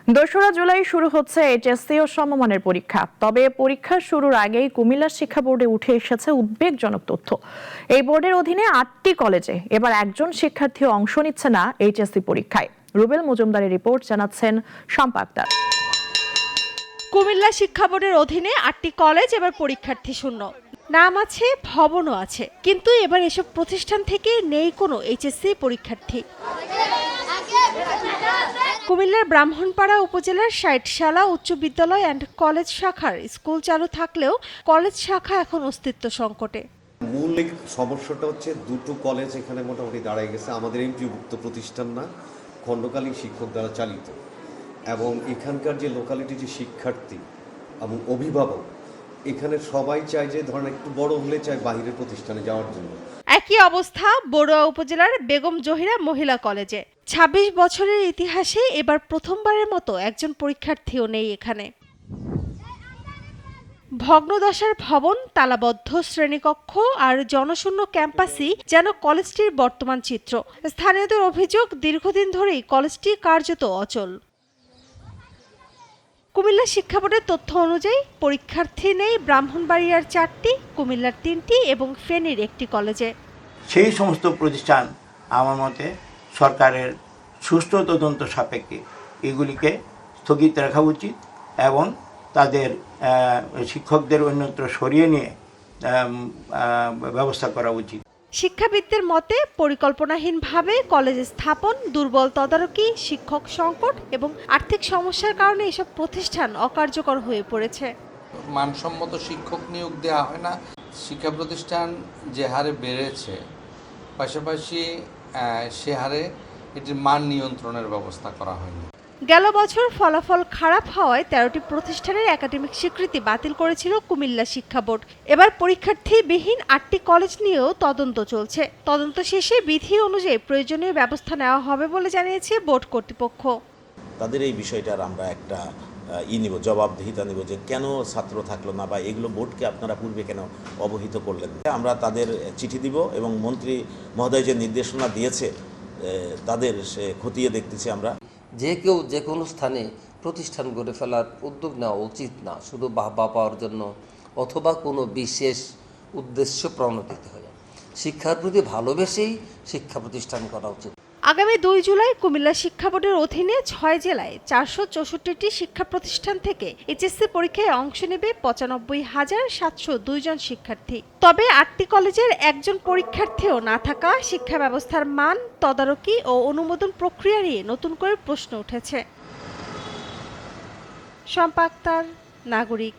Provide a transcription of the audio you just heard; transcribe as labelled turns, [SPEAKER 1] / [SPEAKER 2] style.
[SPEAKER 1] ২রা জুলাই শুরু হচ্ছে এইচএসসি ও সমমানের পরীক্ষা। তবে পরীক্ষা শুরুর আগেই কুমিল্লা শিক্ষা বোর্ডে উঠে এসেছে উদ্বেগজনক তথ্য। এই বোর্ডের অধীনে ৮টি কলেজে এবার একজন শিক্ষার্থীও অংশ নিচ্ছে না এইচএসসি পরীক্ষায়। রুবেল মজুমদারের রিপোর্ট, জানাচ্ছেন শম্পা আক্তার।
[SPEAKER 2] কুমিল্লা শিক্ষা বোর্ডের অধীনে ৮টি কলেজ এবার পরীক্ষার্থী শূন্য। নাম আছে, ভবনও আছে, কিন্তু এবার এসব প্রতিষ্ঠান থেকে নেই কোনো এইচএসসি পরীক্ষার্থী। কুমিল্লার ব্রাহ্মণপাড়া উপজেলার ৬০শালা উচ্চ বিদ্যালয় অ্যান্ড কলেজ শাখার স্কুল চালু থাকলেও কলেজ শাখা এখন অস্তিত্ব সংকটে।
[SPEAKER 3] মূল সমস্যাটা হচ্ছে দুটো কলেজ এখানে মোটামুটি দাঁড়ায় গেছে। আমাদের এমপিওভুক্ত প্রতিষ্ঠান না, খণ্ডকালীন শিক্ষক দ্বারা চালিত, এবং এখানকার যে লোকালিটি যে শিক্ষার্থী এবং অভিভাবক, এখানে সবাই চায় যে ধরেন একটু বড় হলে চায় বাহিরের প্রতিষ্ঠানে যাওয়ার জন্য।
[SPEAKER 2] একই অবস্থা বড়ুয়া উপজেলার বেগম জহিরা মহিলা কলেজে। ২৬ বছরের ইতিহাসে এবার প্রথমবারের মতো একজন পরীক্ষার্থীও নেই এখানে। ভগ্নদশার ভবন, তালাবদ্ধ শ্রেণীকক্ষ আর জনশূন্য ক্যাম্পাসই যেন কলেজটির বর্তমান চিত্র। স্থানীয়দের অভিযোগ, দীর্ঘদিন ধরেই কলেজটি কার্যত অচল। কুমিল্লা শিক্ষা বোর্ডের তথ্য অনুযায়ী পরীক্ষার্থী নেই ব্রাহ্মণবাড়িয়ার ৪টি, কুমিল্লার ৩টি এবং ফেনীর ১টি কলেজে।
[SPEAKER 4] সেই সমস্ত প্রতিষ্ঠান আমার মতে সরকারের সুষ্ঠু তদন্ত সাপেক্ষে এগুলিকে স্থগিত রাখা উচিত এবং তাদের শিক্ষকদের অন্যত্র সরিয়ে নিয়ে ব্যবস্থা করা উচিত।
[SPEAKER 2] শিক্ষাবিদদের মতে, পরিকল্পনাহীনভাবে কলেজ স্থাপন, দুর্বল তদারকি, শিক্ষক সংকট এবং আর্থিক সমস্যার কারণে এসব প্রতিষ্ঠান অকার্যকর হয়ে পড়েছে।
[SPEAKER 5] মানসম্মত শিক্ষক নিয়োগ দেওয়া হয় না। শিক্ষা প্রতিষ্ঠান যে হারে বেড়েছে, পাশাপাশি সে হারে এটির মান নিয়ন্ত্রণের ব্যবস্থা করা হয়নি।
[SPEAKER 2] গেল বছর ফলাফল খারাপ হওয়ায় ১৩টি প্রতিষ্ঠানের একাডেমিক স্বীকৃতি বাতিল করেছিল কুমিল্লা শিক্ষা বোর্ড। এবার পরীক্ষার্থীবিহীন ৮টি কলেজ নিয়েও তদন্ত চলছে। তদন্ত শেষে বিধি অনুযায়ী প্রয়োজনীয় ব্যবস্থা নেওয়া হবে বলে জানিয়েছে বোর্ড কর্তৃপক্ষ।
[SPEAKER 6] তাদের এই বিষয়টার আমরা একটা নিব, জবাবদিহিতা নিব যে কেন ছাত্র থাকলো না, বা এগুলো বোর্ডকে আপনারা পূর্বে কেন অবহিত করলেন। আমরা তাদের চিঠি দিব এবং মন্ত্রী মহোদয় যে নির্দেশনা দিয়েছে তাদের সে খতিয়ে দেখতেছি আমরা।
[SPEAKER 7] যে কেউ যে কোনো স্থানে প্রতিষ্ঠান গড়ে ফেলার উদ্যোগ নেওয়া উচিত না, শুধু বাহবা পাওয়ার জন্য অথবা কোনো বিশেষ উদ্দেশ্য প্রণোদিত হয়ে। শিক্ষার প্রতি ভালোবেসেই শিক্ষা প্রতিষ্ঠান করা উচিত।
[SPEAKER 2] আগামী ২ জুলাই কুমিল্লা শিক্ষা বোর্ডের অধীনে ৬ জেলায় ৪৬৪টি শিক্ষা প্রতিষ্ঠান থেকে এইচএসসি পরীক্ষায় অংশ নেবে ৯৫,৭০২ জন শিক্ষার্থী। তবে ৮টি কলেজের একজন পরীক্ষার্থীও না থাকা শিক্ষা ব্যবস্থার মান, তদারকি ও অনুমোদন প্রক্রিয়া নিয়ে নতুন করে প্রশ্ন উঠেছে। শম্পা আক্তার, নাগরিক।